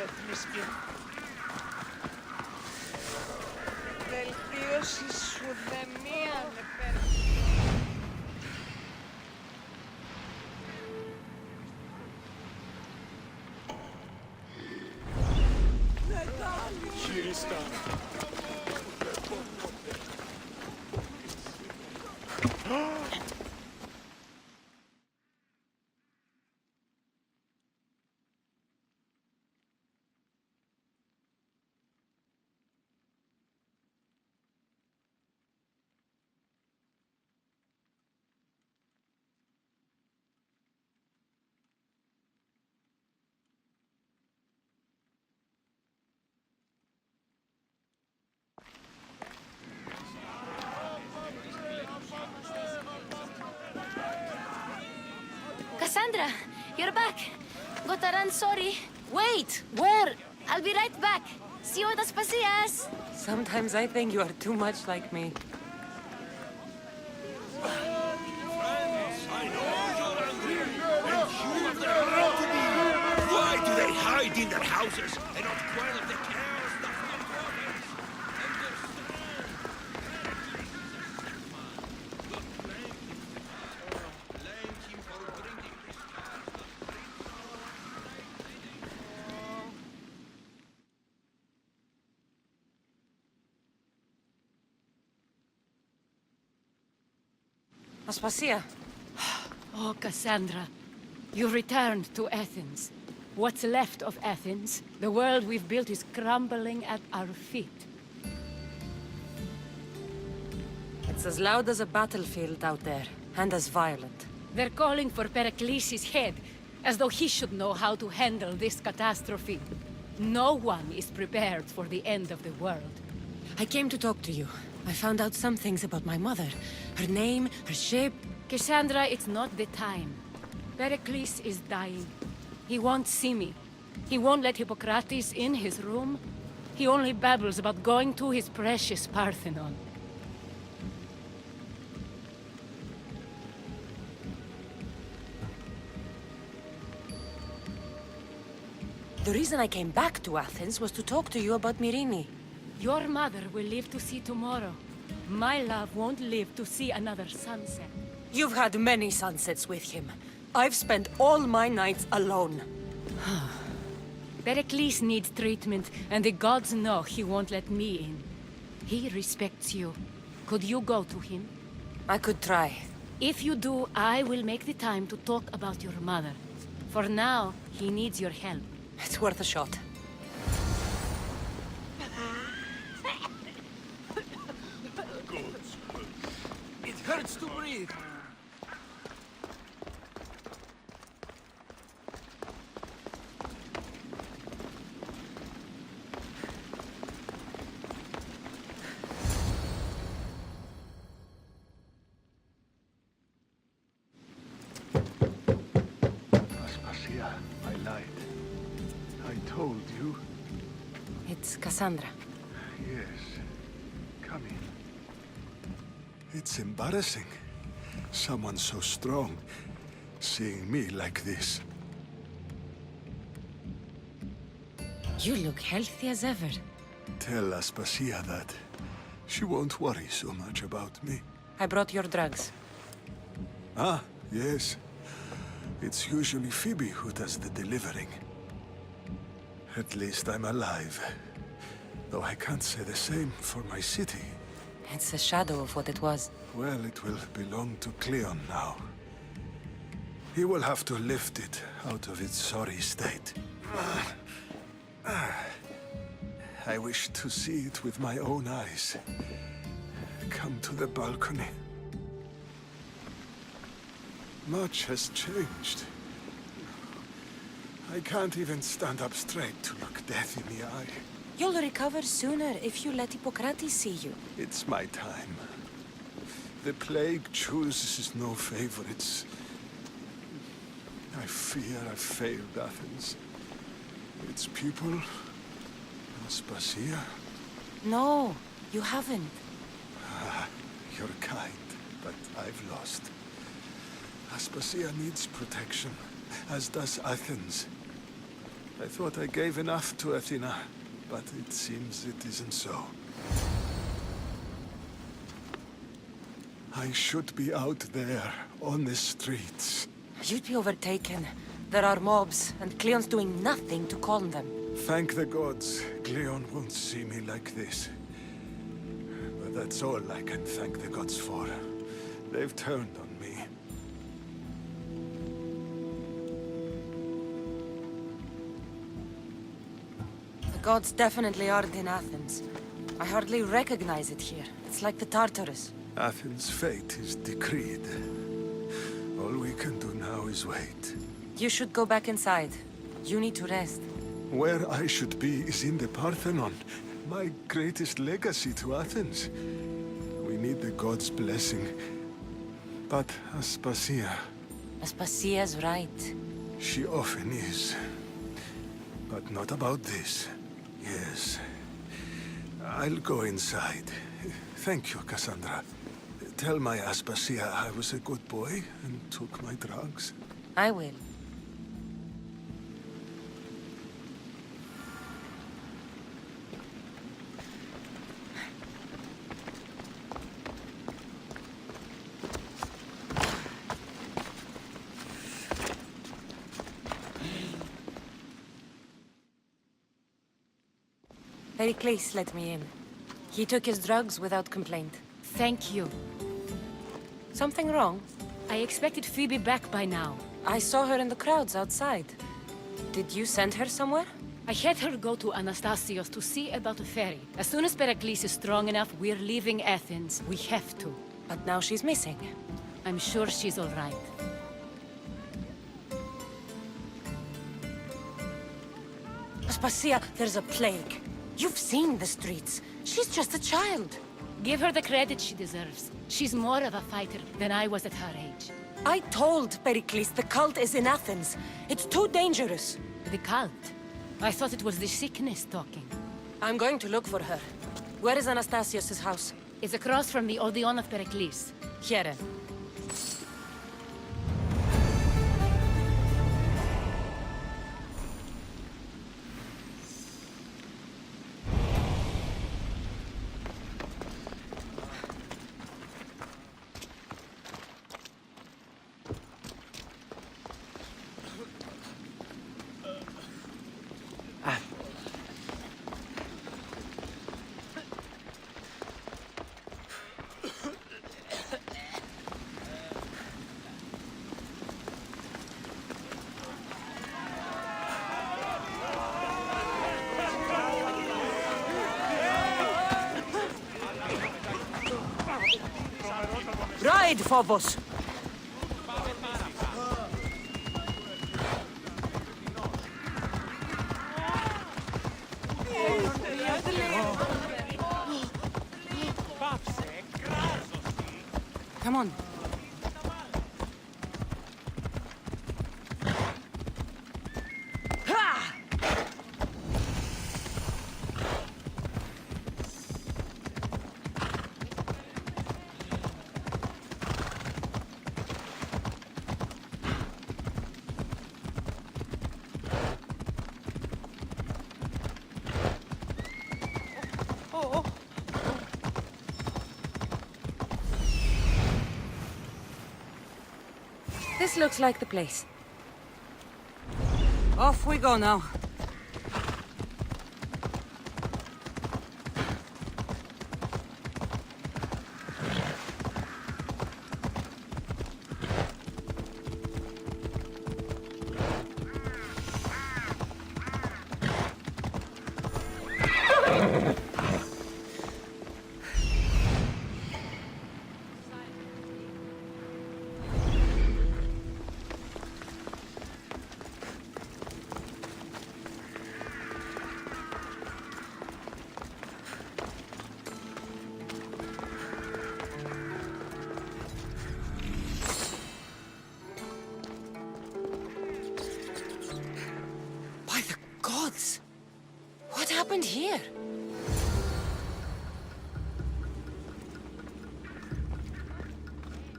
μεταρρυθμιστή. Βελτίωση σου δεν μία Χειριστά. Cassandra, you're back. Gotta run, sorry. Wait, where? I'll be right back. See you at Aspasias. Sometimes I think you are too much like me. Why do they hide in their houses and not quell the chaos that's not province? Blame him for bringing this Aspasia. Oh, Cassandra, you returned to Athens. What's left of Athens, the world we've built is crumbling at our feet. It's as loud as a battlefield out there, and as violent. They're calling for Pericles' head, as though he should know how to handle this catastrophe. No one is prepared for the end of the world. I came to talk to you. I found out some things about my mother. Her name, her shape. Cassandra, it's not the time. Pericles is dying. He won't see me. He won't let Hippocrates in his room. He only babbles about going to his precious Parthenon. The reason I came back to Athens was to talk to you about Myrine. Your mother will live to see tomorrow. My love won't live to see another sunset. You've had many sunsets with him. I've spent all my nights alone. Pericles needs treatment, and the gods know he won't let me in. He respects you. Could you go to him? I could try. If you do, I will make the time to talk about your mother. For now, he needs your help. It's worth a shot. It hurts to breathe. Aspasia, I lied. I told you. It's Cassandra. Yes. Come in. It's embarrassing. Someone so strong, seeing me like this. You look healthy as ever. Tell Aspasia that. She won't worry so much about me. I brought your drugs. Ah, yes. It's usually Phoebe who does the delivering. At least I'm alive. Though I can't say the same for my city. It's a shadow of what it was. Well, it will belong to Cleon now. He will have to lift it out of its sorry state. I wish to see it with my own eyes. Come to the balcony. Much has changed. I can't even stand up straight to look death in the eye. You'll recover sooner if you let Hippocrates see you. It's my time. The plague chooses no favorites. I fear I've failed Athens. Its people, Aspasia. No, you haven't. You're kind, but I've lost. Aspasia needs protection, as does Athens. I thought I gave enough to Athena, but it seems it isn't so. I should be out there, on the streets. You'd be overtaken. There are mobs, and Cleon's doing nothing to calm them. Thank the gods, Cleon won't see me like this. But that's all I can thank the gods for. They've turned on me. The gods definitely aren't in Athens. I hardly recognize it here. It's like the Tartarus. Athens' fate is decreed. All we can do now is wait. You should go back inside. You need to rest. Where I should be is in the Parthenon, my greatest legacy to Athens. We need the gods' blessing. But Aspasia, Aspasia's right. she often is. But not about this. Yes. I'll go inside. Thank you, Cassandra. Tell my Aspasia I was a good boy and took my drugs. I will. Pericles let me in. He took his drugs without complaint. Thank you. Something wrong? I expected Phoebe back by now. I saw her in the crowds outside. Did you send her somewhere? I had her go to Anastasios to see about a ferry. As soon as Pericles is strong enough, we're leaving Athens. We have to. But now she's missing. I'm sure she's all right. Aspasia, there's a plague. You've seen the streets. She's just a child. Give her the credit she deserves. She's more of a fighter than I was at her age. I told Pericles the cult is in Athens. It's too dangerous. The cult? I thought it was the sickness talking. I'm going to look for her. Where is Anastasios' house? It's across from the Odeon of Pericles. Here. Ride, Phobos! Come on. This looks like the place. Off we go now. By the gods! What happened here?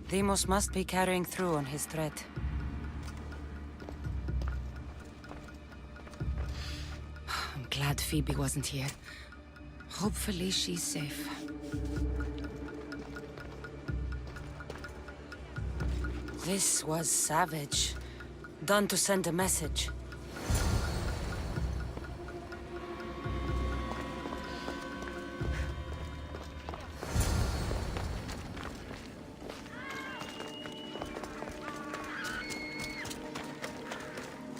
Deimos must be carrying through on his threat. glad Phoebe wasn't here. Hopefully she's safe. This was savage. Done to send a message.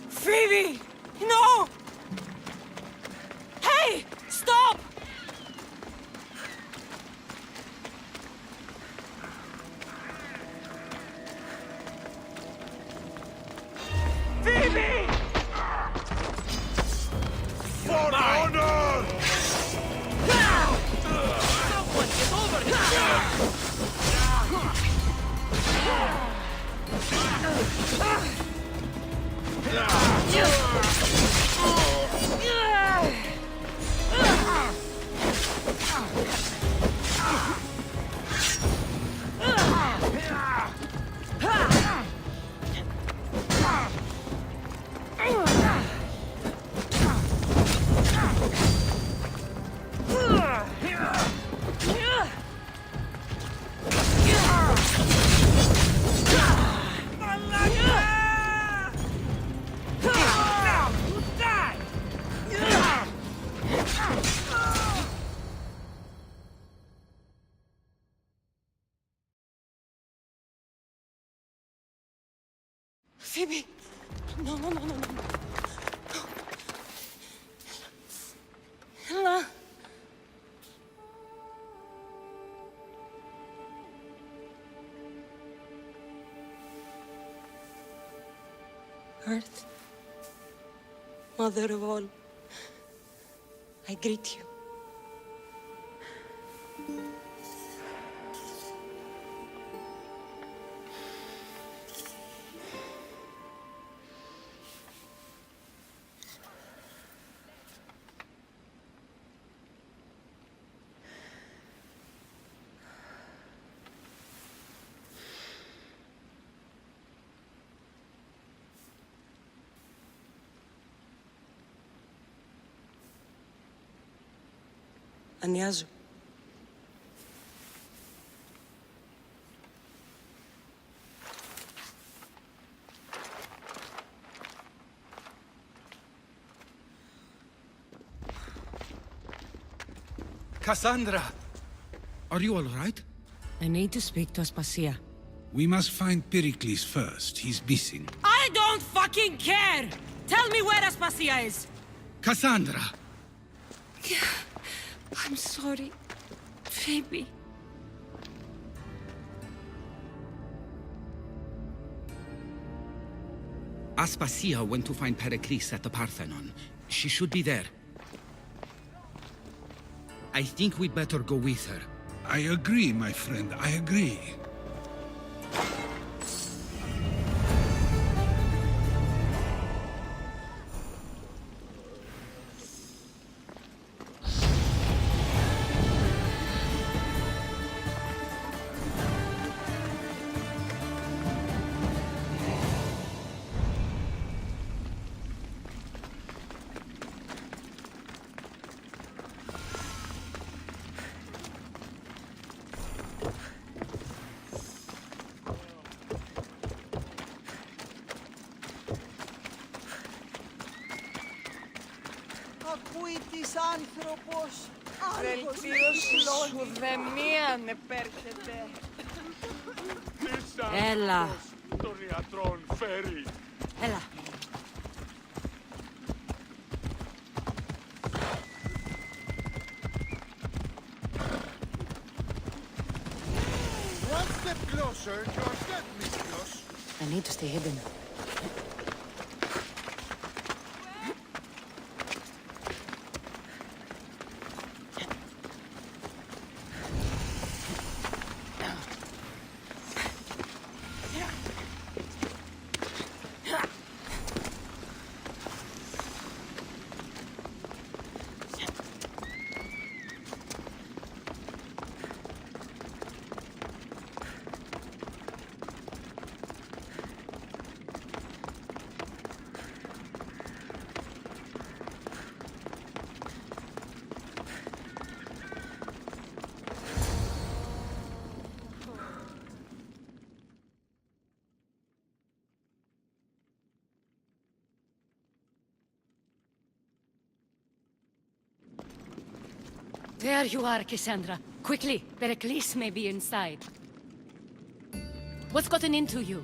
Phoebe! No! Hey! Stop! Phoebe! For honor! Someone get over here! Phoebe! No, no, no, no, no. Ella! Earth, Mother of all, I greet you. Ανιάζω. Cassandra! Are you all right? I need to speak to Aspasia. We must find Pericles first. He's missing. I don't fucking care! Tell me where Aspasia is! Cassandra! I'm sorry, Phoebe. Aspasia went to find Pericles at the Parthenon. She should be there. I think we'd better go with her. I agree, my friend. I agree. Ακούει της άνθρωπος, βελτίωση σου δε μίαν επέρχεται. Έλα. Των ιατρών φέρει. Έλα. One step closer, you're dead, Mistress. I need to stay hidden. There you are, Cassandra. Quickly, Pericles may be inside. What's gotten into you?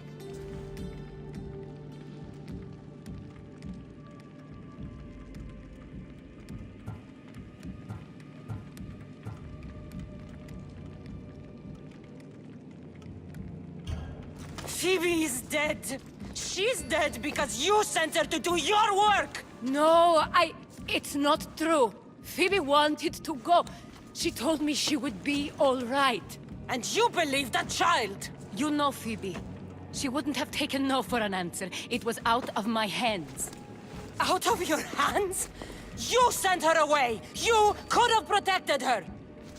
Phoebe is dead. She's dead because you sent her to do your work! No, it's not true. Phoebe wanted to go. She told me she would be all right. And you believe that child! You know Phoebe. She wouldn't have taken no for an answer. It was out of my hands. Out of your hands? You sent her away! You could have protected her!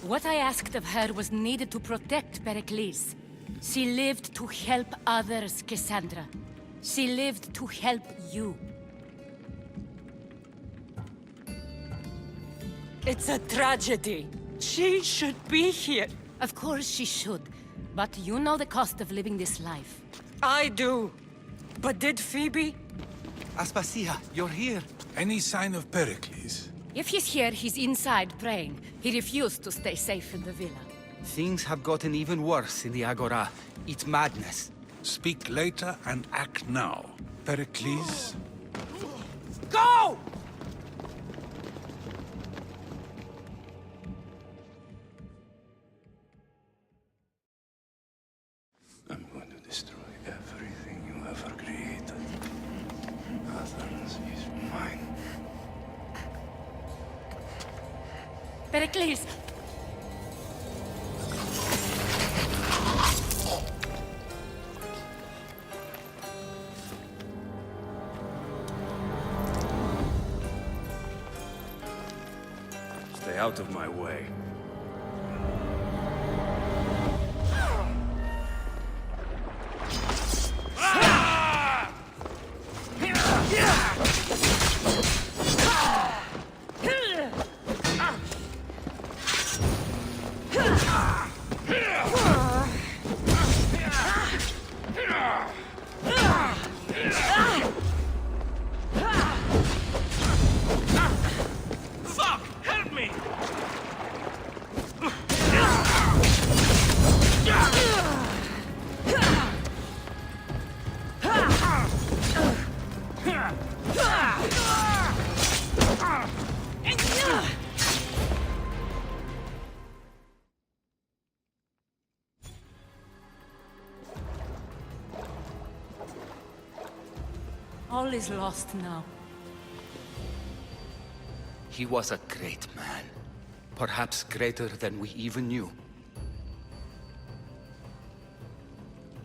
What I asked of her was needed to protect Pericles. She lived to help others, Cassandra. She lived to help you. It's a tragedy. She should be here. Of course she should. But you know the cost of living this life. I do. But did Phoebe? Aspasia, you're here. Any sign of Pericles? If he's here, he's inside praying. He refused to stay safe in the villa. Things have gotten even worse in the Agora. It's madness. Speak later and act now. Pericles? Go! I'm going to destroy everything you ever created. Athens is mine. Pericles! Stay out of my way. Fuck! Help me! All is lost now. He was a great man. Perhaps greater than we even knew.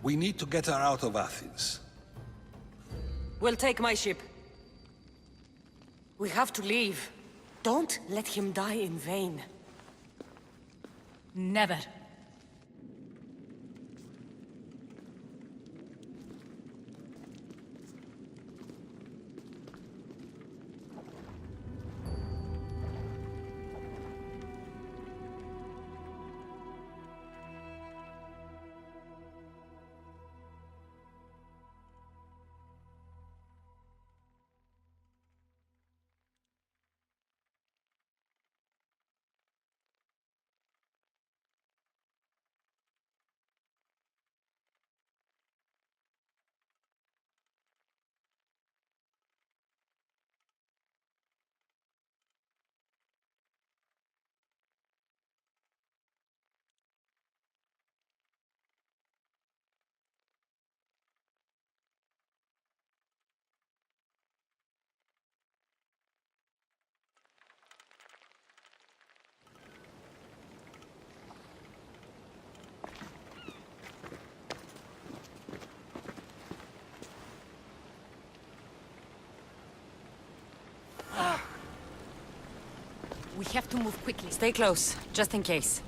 We need to get her out of Athens. We'll take my ship. We have to leave. Don't let him die in vain. Never. We have to move quickly. Stay close, just in case.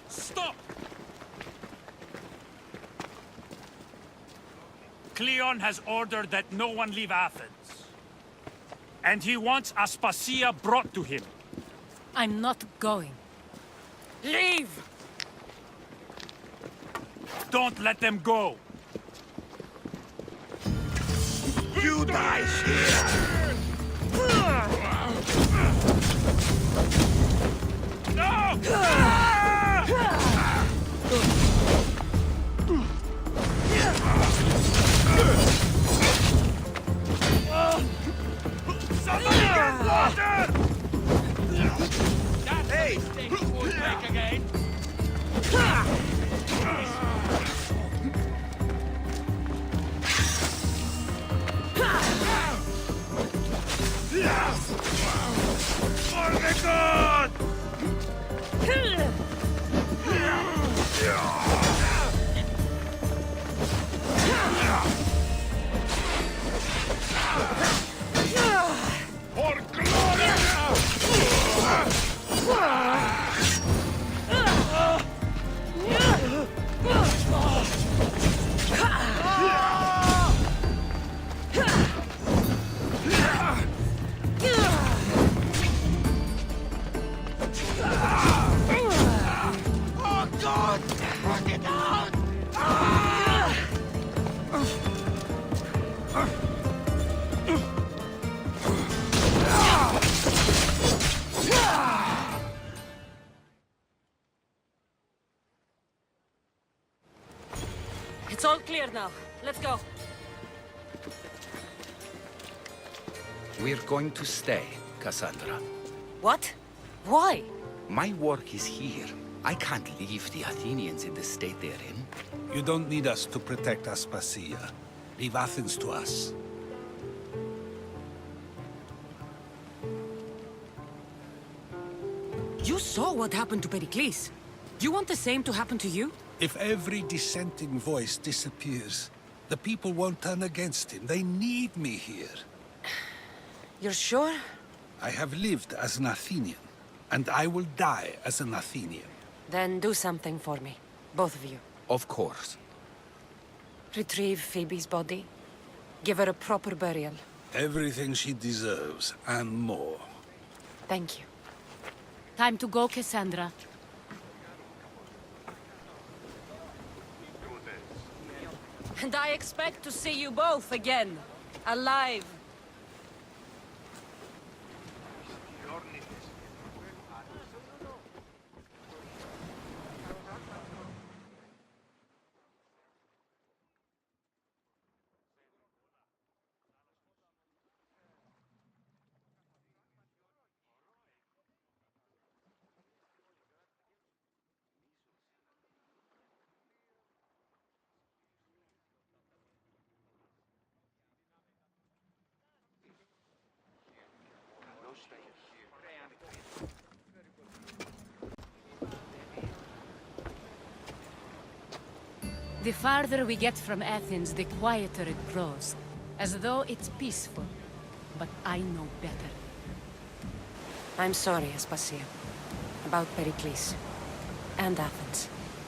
Stop! Cleon has ordered that no one leave Athens. And he wants Aspasia brought to him. I'm not going. Leave! Don't let them go. You die here! No! Somebody get water! Hey! Won't break again. For the god! For Oh god! Rock it out! It's all clear now. Let's go. We're going to stay, Cassandra. What? Why? My work is here. I can't leave the Athenians in the state they're in. You don't need us to protect Aspasia. Leave Athens to us. You saw what happened to Pericles. You want the same to happen to you? If every dissenting voice disappears, the people won't turn against him. They need me here. You're sure? I have lived as an Athenian, and I will die as an Athenian. Then do something for me. Both of you. Of course. Retrieve Phoebe's body. Give her a proper burial. Everything she deserves, and more. Thank you. Time to go, Cassandra. And I expect to see you both again. Alive. The farther we get from Athens, the quieter it grows. As though it's peaceful. But I know better. I'm sorry, Aspasia. About Pericles. And Athens.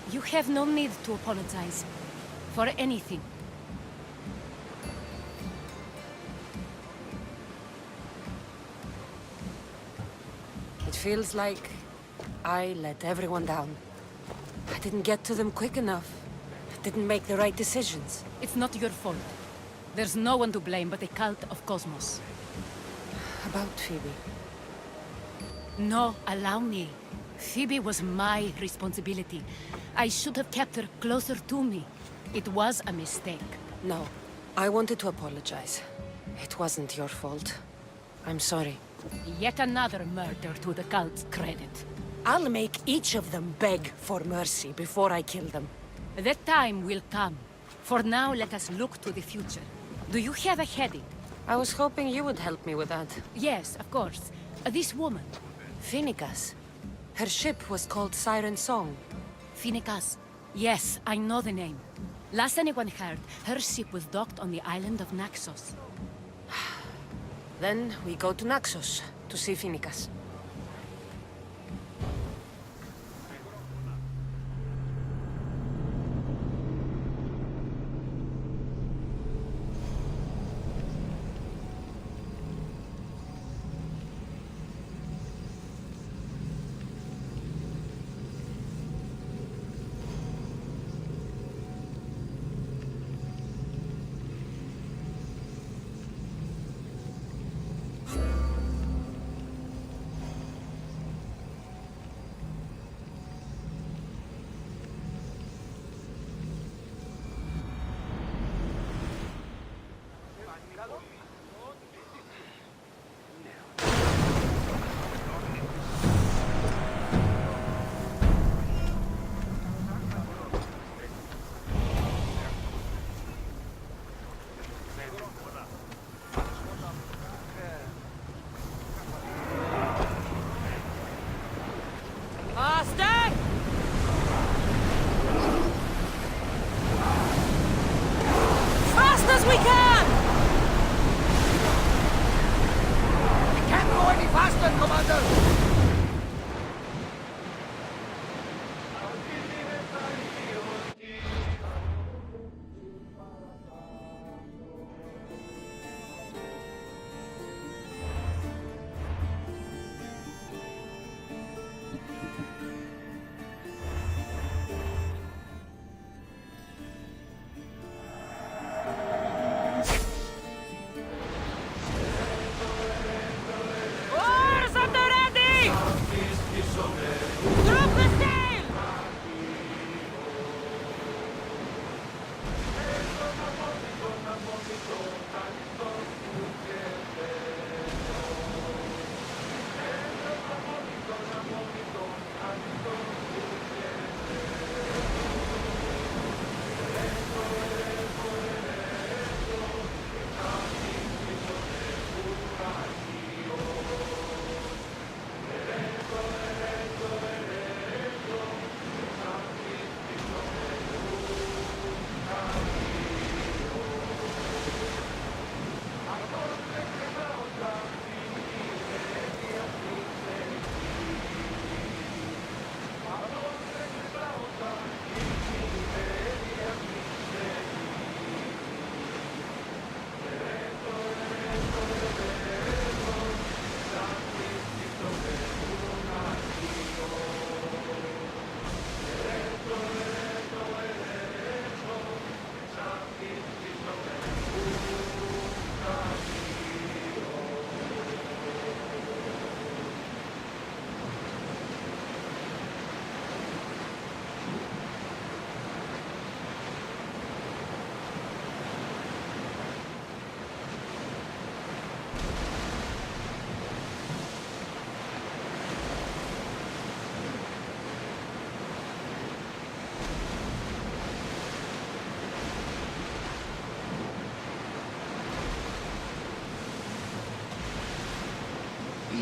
You have no need to apologize. For anything. It feels like I let everyone down. I didn't get to them quick enough. I didn't make the right decisions. It's not your fault. There's no one to blame but the cult of Cosmos. About Phoebe. No, allow me. Phoebe was my responsibility. I should have kept her closer to me. It was a mistake. No. I wanted to apologize. It wasn't your fault. I'm sorry. Yet another murder to the cult's credit. I'll make each of them beg for mercy before I kill them. That time will come. For now, let us look to the future. Do you have a heading? I was hoping you would help me with that. Yes, of course. This woman. Phoenicas. Her ship was called Siren Song. Phoenicas. Yes, I know the name. Last anyone heard, her ship was docked on the island of Naxos. Then we go to Naxos to see Phoenicas.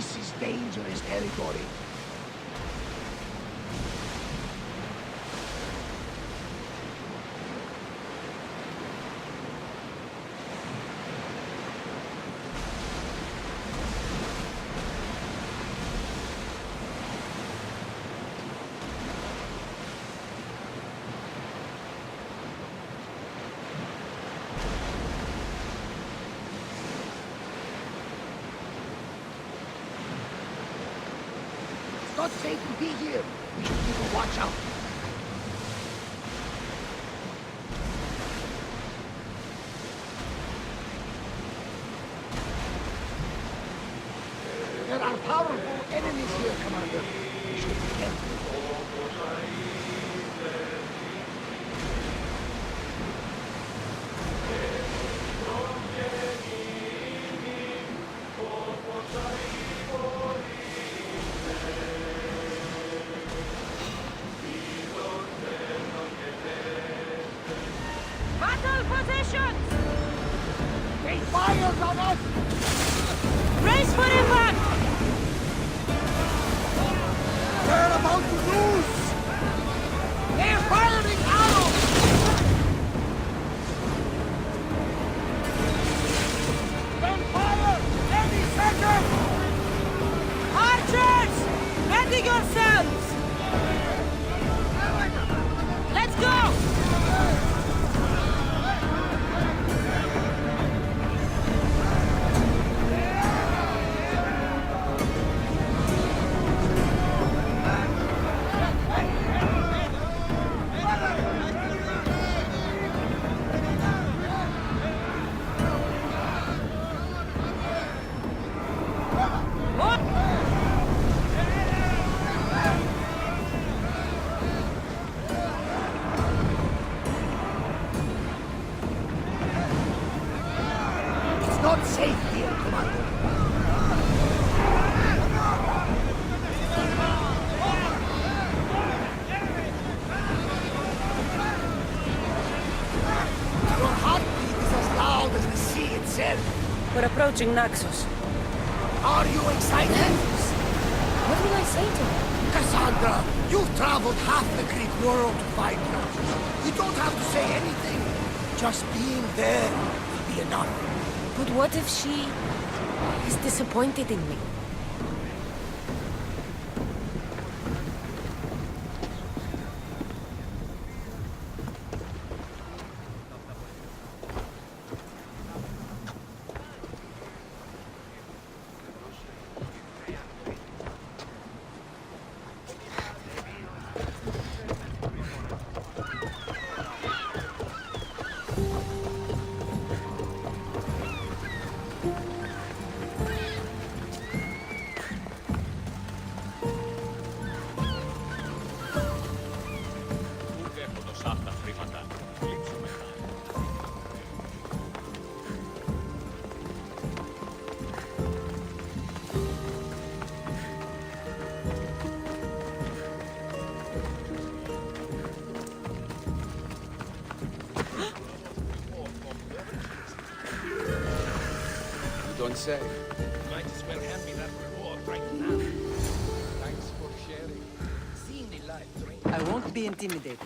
This is dangerous territory. It's not safe to be here. We should keep a watch out. There are powerful enemies here, Commander. We should be careful. Battle positions! They fired on us! Brace for impact! We're about to lose! They're firing arrows! Don't fire! Any second! Archers! Ready yourselves! Let's go! It's not safe here, Commander. Your heartbeat is as loud as the sea itself. We're approaching Naxos. Are you excited? What will I say to her? Cassandra, you've traveled half the Greek world to find her. You don't have to say anything. Just being there will be enough. But what if she is disappointed in me? Don't say. Might as well hand me that reward right now. Thanks for sharing. Seeing me live during... I won't be intimidated.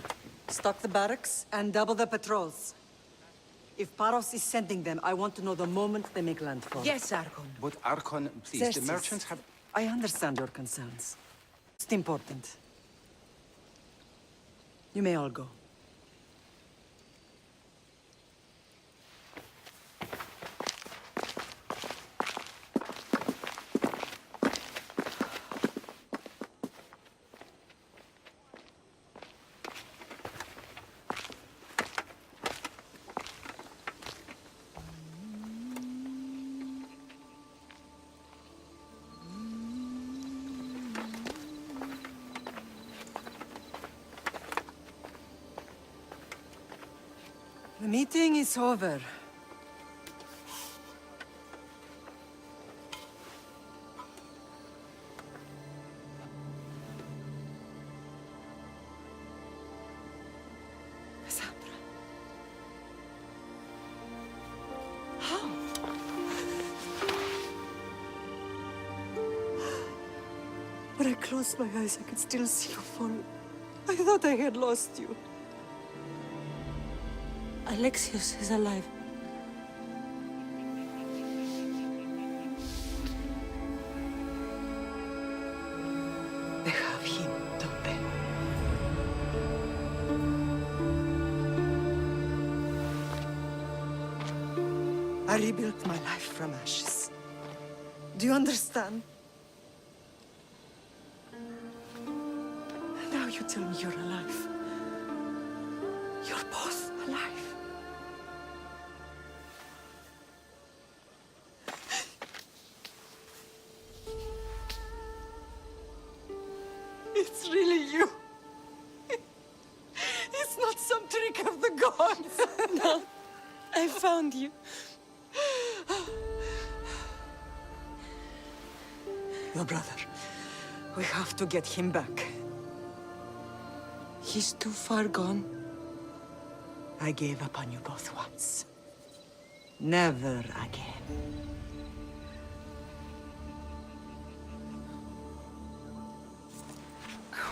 Stock the barracks and double the patrols. If Paros is sending them, I want to know the moment they make landfall. Yes, Archon. But Archon, please, Xerxes, the merchants have... I understand your concerns. It's important. You may all go. The meeting is over. Cassandra. How? closed my eyes, I could still see you fall. I thought I had lost you. Alexios is alive. They have him, don't they? I rebuilt my life from ashes. Do you understand? Now you tell me you're alive. You're both alive. It's really you. It's not some trick of the gods. No, I found you. Your brother. We have to get him back. He's too far gone. I gave up on you both once. Never again.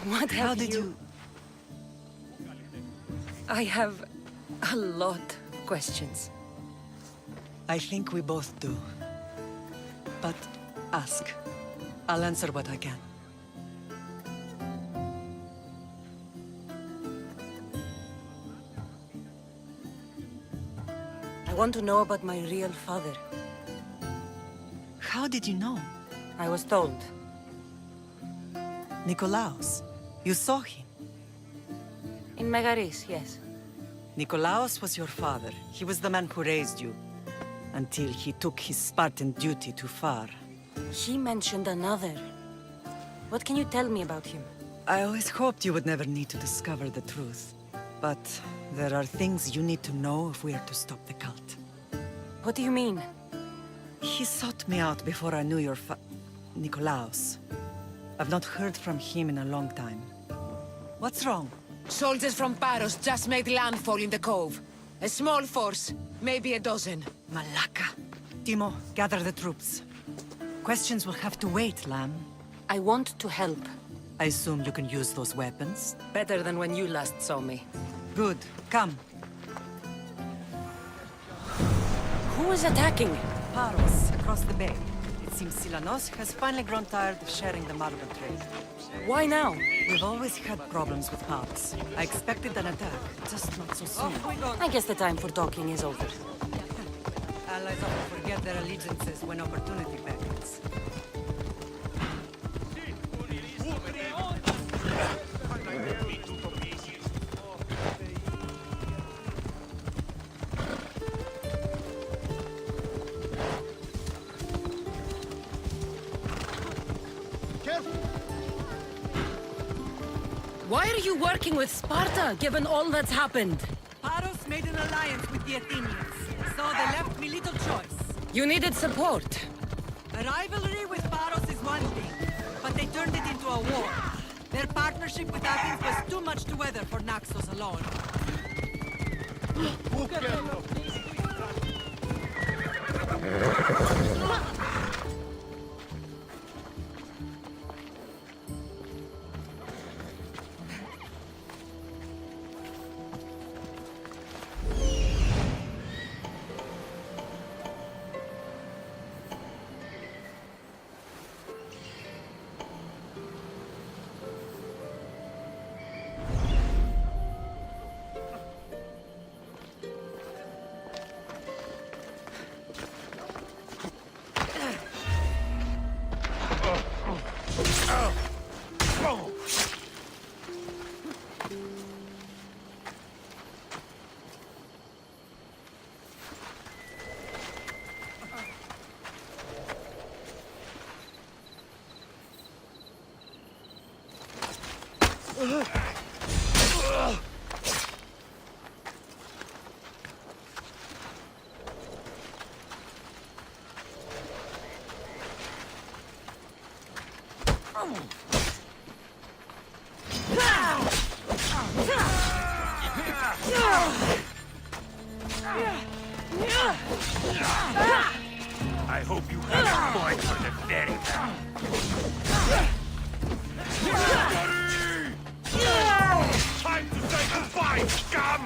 What How have did you... you... I have a lot of questions. I think we both do. But ask. I'll answer what I can. I want to know about my real father. How did you know? I was told. Nikolaos. You saw him. In Megaris, yes. Nikolaos was your father. He was the man who raised you. Until he took his Spartan duty too far. He mentioned another. What can you tell me about him? I always hoped you would never need to discover the truth. But there are things you need to know if we are to stop the cult. What do you mean? He sought me out before I knew your Nikolaos. I've not heard from him in a long time. What's wrong? Soldiers from Paros just made landfall in the cove. A small force, maybe a dozen. Malaka. Timo, gather the troops. Questions will have to wait, Lamb. I want to help. I assume you can use those weapons? Better than when you last saw me. Good. Come. Who is attacking? Paros, across the bay. It seems Silanos has finally grown tired of sharing the marble trade. Why now? We've always had problems with Paros. I expected an attack, just not so soon. I guess the time for talking is over. Allies often forget their allegiances when opportunity beckons. Why are you working with Sparta, given all that's happened? Paros made an alliance with the Athenians, so they left me little choice. You needed support. A rivalry with Paros is one thing, but they turned it into a war. Their partnership with Athens was too much to weather for Naxos alone. I hope you have a point for the very Time to say goodbye, scum!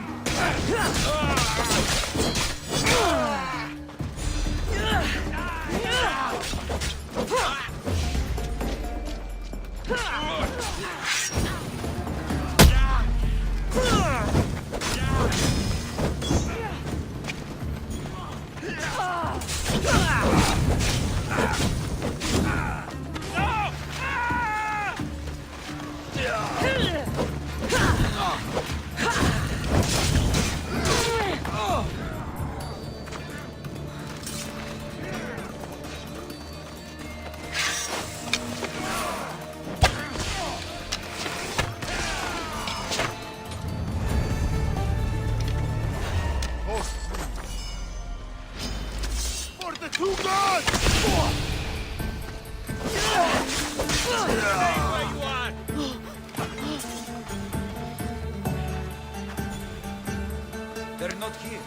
For the two gods! They're not here.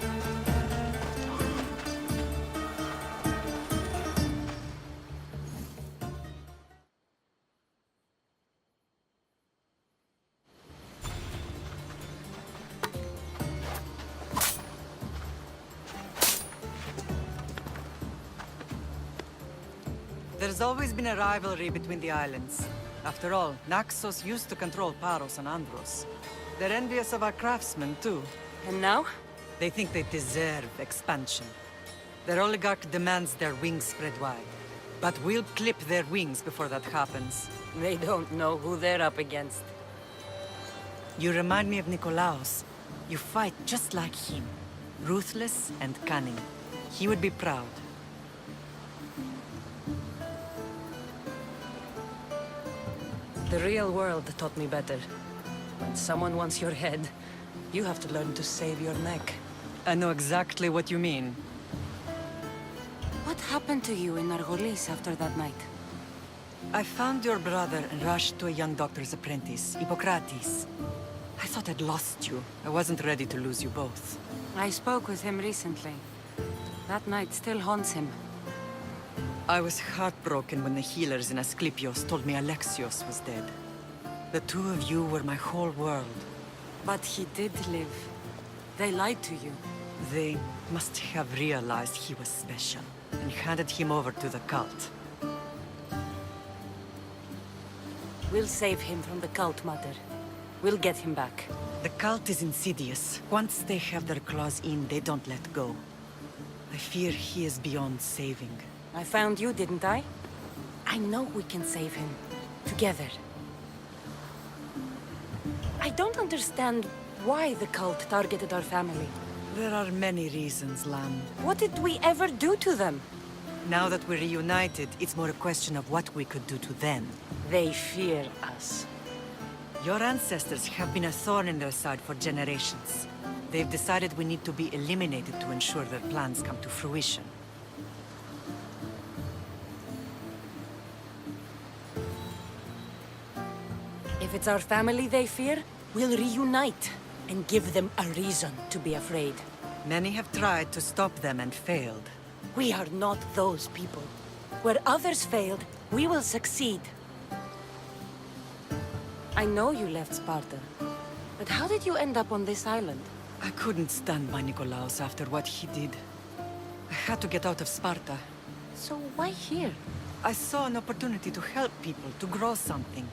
There's always been a rivalry between the islands. After all, Naxos used to control Paros and Andros. They're envious of our craftsmen, too. And now? They think they deserve expansion. Their oligarch demands their wings spread wide. But we'll clip their wings before that happens. They don't know who they're up against. You remind me of Nikolaos. You fight just like him. Ruthless and cunning. He would be proud. The real world taught me better. When someone wants your head, you have to learn to save your neck. I know exactly what you mean. What happened to you in Nargolis after that night? I found your brother and rushed to a young doctor's apprentice, Hippocrates. I thought I'd lost you. I wasn't ready to lose you both. I spoke with him recently. That night still haunts him. I was heartbroken when the healers in Asclepios told me Alexios was dead. The two of you were my whole world. But he did live. They lied to you. They must have realized he was special and handed him over to the cult. We'll save him from the cult, Mother. We'll get him back. The cult is insidious. Once they have their claws in, they don't let go. I fear he is beyond saving. I found you, didn't I? I know we can save him. Together. I don't understand why the cult targeted our family. There are many reasons, Lam. What did we ever do to them? Now that we're reunited, it's more a question of what we could do to them. They fear us. Your ancestors have been a thorn in their side for generations. They've decided we need to be eliminated to ensure their plans come to fruition. If it's our family they fear, we'll reunite and give them a reason to be afraid. Many have tried to stop them and failed. We are not those people. Where others failed, we will succeed. I know you left Sparta, but how did you end up on this island? I couldn't stand by Nikolaos after what he did. I had to get out of Sparta. So why here? I saw an opportunity to help people, to grow something.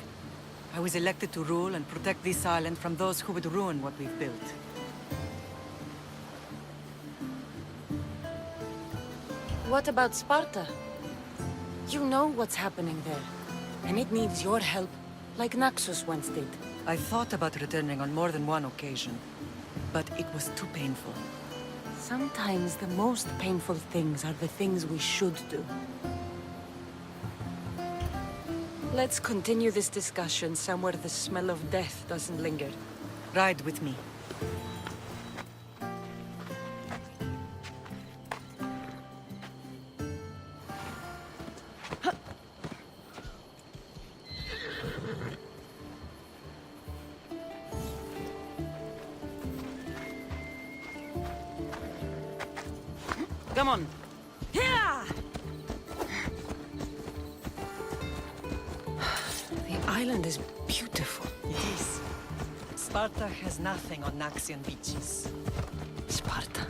I was elected to rule and protect this island from those who would ruin what we've built. What about Sparta? You know what's happening there, and it needs your help, like Naxos once did. I thought about returning on more than one occasion, but it was too painful. Sometimes the most painful things are the things we should do. Let's continue this discussion somewhere the smell of death doesn't linger. Ride with me. Come on. The island is beautiful. It is. Sparta has nothing on Naxian beaches. Sparta.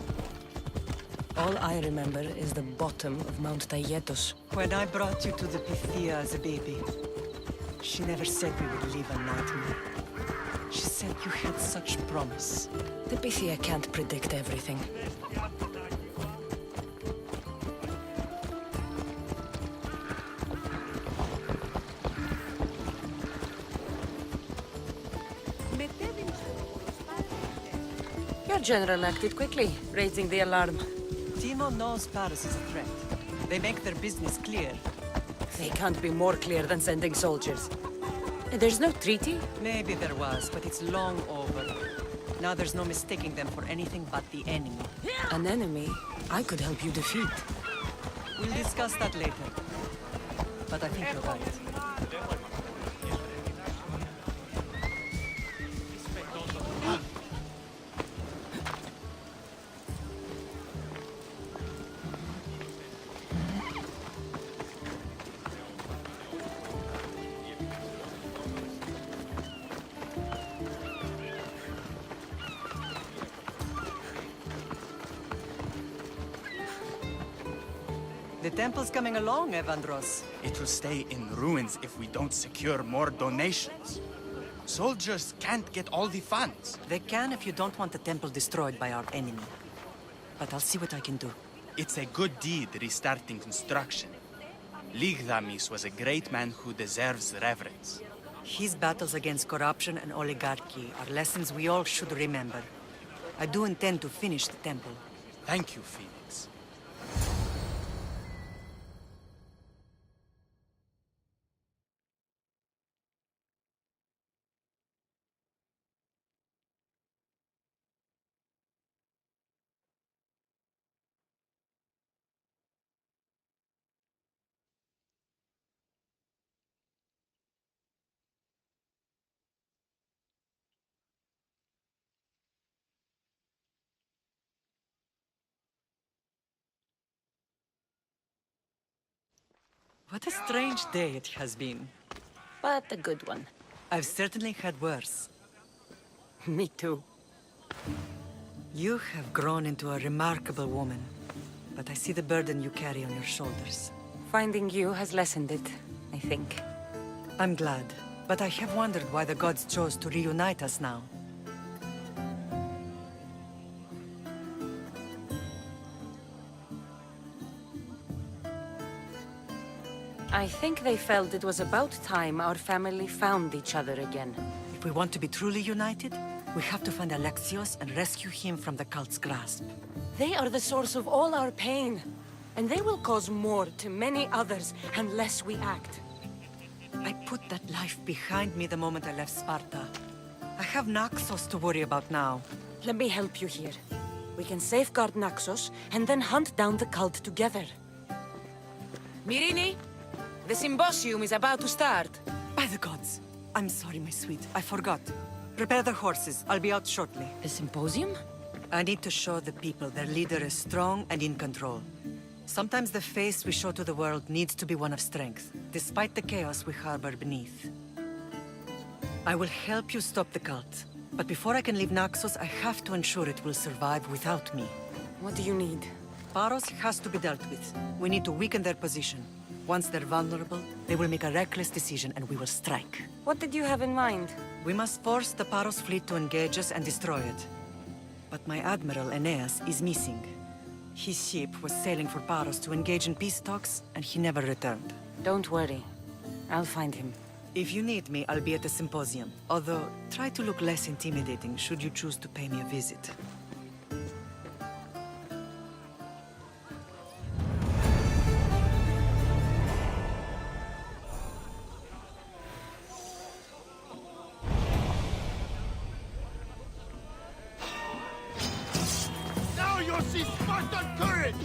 All I remember is the bottom of Mount Taygetos. When I brought you to the Pythia as a baby, she never said we would live a nightmare. She said you had such promise. The Pythia can't predict everything. Your general acted quickly, raising the alarm. Timo knows Paris is a threat. They make their business clear. They can't be more clear than sending soldiers. There's no treaty? Maybe there was, but it's long over. Now there's no mistaking them for anything but the enemy. An enemy I could help you defeat. We'll discuss that later. But I think you're right. The temple's coming along, Evandros. It will stay in ruins if we don't secure more donations. Soldiers can't get all the funds. They can if you don't want the temple destroyed by our enemy. But I'll see what I can do. It's a good deed restarting construction. Ligdamis was a great man who deserves reverence. His battles against corruption and oligarchy are lessons we all should remember. I do intend to finish the temple. Thank you, Phoenix. What a strange day it has been. But a good one. I've certainly had worse. Me too. You have grown into a remarkable woman. But I see the burden you carry on your shoulders. Finding you has lessened it, I think. I'm glad. But I have wondered why the gods chose to reunite us now. I think they felt it was about time our family found each other again. If we want to be truly united, we have to find Alexios and rescue him from the cult's grasp. They are the source of all our pain. And they will cause more to many others unless we act. I put that life behind me the moment I left Sparta. I have Naxos to worry about now. Let me help you here. We can safeguard Naxos and then hunt down the cult together. Myrrine, the symposium is about to start. By the gods. I'm sorry, my sweet. I forgot. Prepare the horses. I'll be out shortly. The symposium? I need to show the people their leader is strong and in control. Sometimes the face we show to the world needs to be one of strength, despite the chaos we harbor beneath. I will help you stop the cult. But before I can leave Naxos, I have to ensure it will survive without me. What do you need? Paros has to be dealt with. We need to weaken their position. Once they're vulnerable, they will make a reckless decision and we will strike. What did you have in mind? We must force the Paros fleet to engage us and destroy it. But my admiral, Aeneas, is missing. His ship was sailing for Paros to engage in peace talks, and he never returned. Don't worry. I'll find him. If you need me, I'll be at the symposium. Although, try to look less intimidating should you choose to pay me a visit. Now you'll see Spartan courage!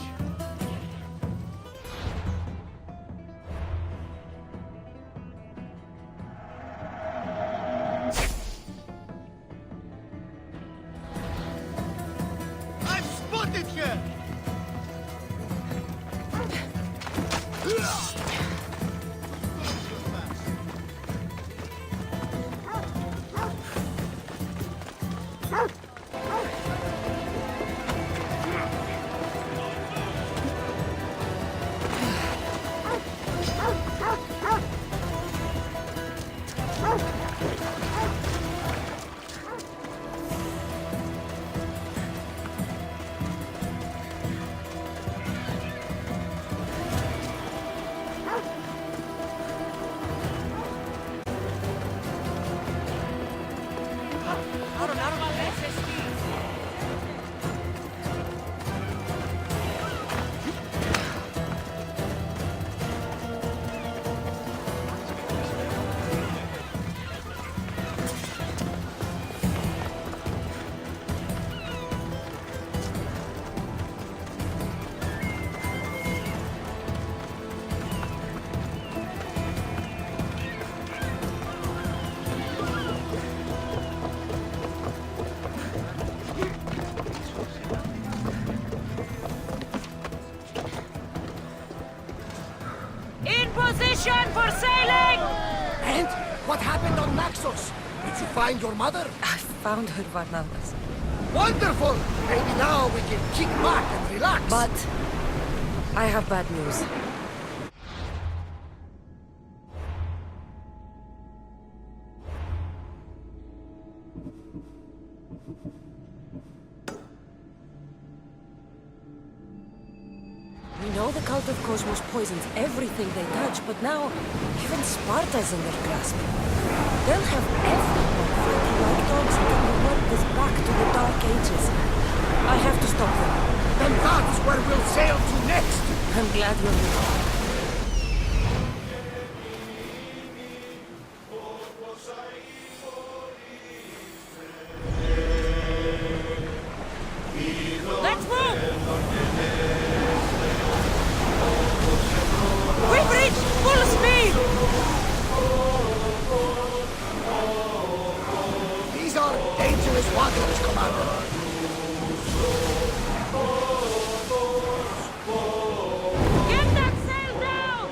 I've spotted her! Position for sailing! And what happened on Naxos? Did you find your mother? I found her, Varnavas. Wonderful! Maybe now we can kick back and relax. But I have bad news. We know the cult of Cosmos poisons everything they touch, but now even Sparta's in their grasp. They'll have everyone fighting like dogs until the world is back to the Dark Ages. I have to stop them. Then that's where we'll sail to next! I'm glad you're here. Let's move! We've reached full speed! These are dangerous waters, Commander. Get that sail down!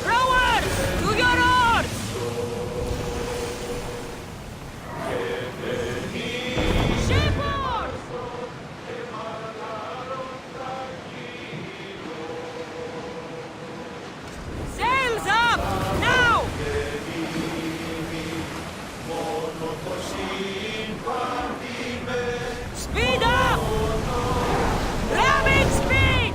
Rowers! To your oars! Shipboard! Sails up! Now! Speed up! Rapid speed!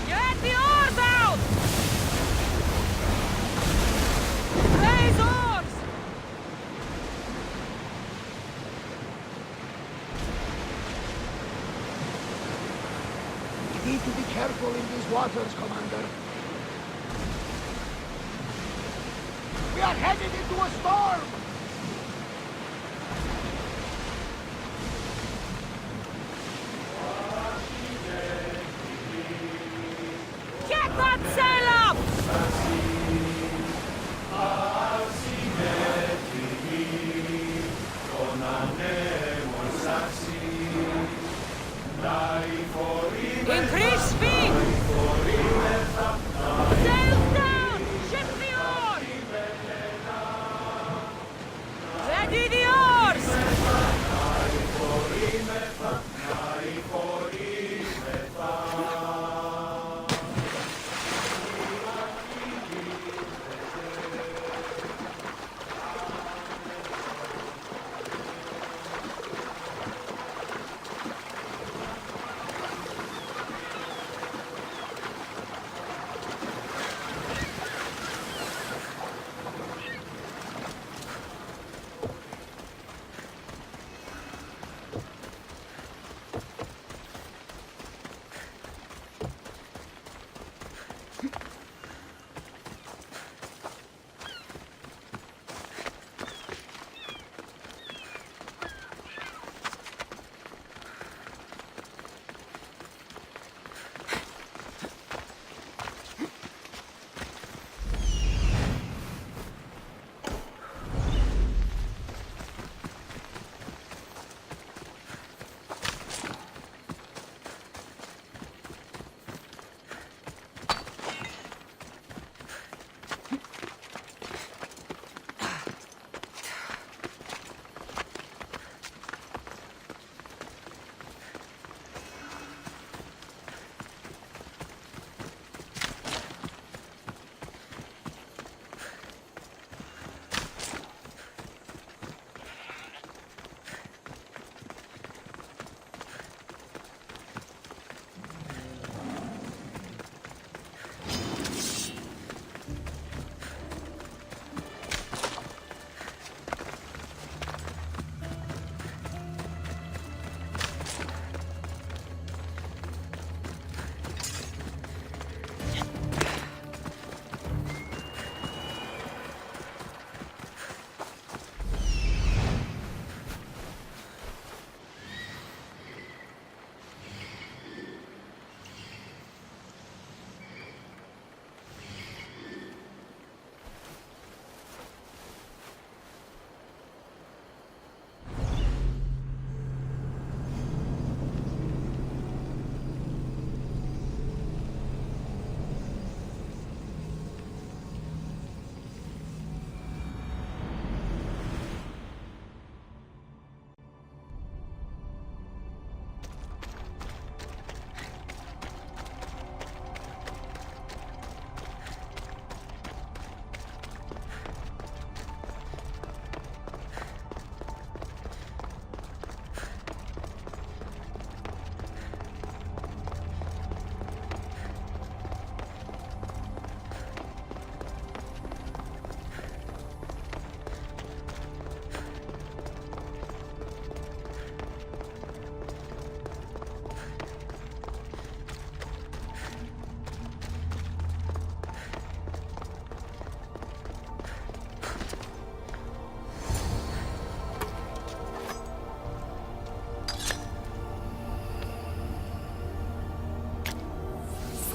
Get the oars out! Raise oars! We need to be careful in these waters, Commander. We are headed into a storm! Get that sail up! Increase speed! Sail down! Ship the oars! Ready the oars!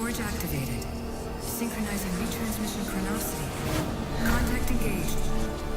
Forge activated. Synchronizing retransmission chronicity. Contact engaged.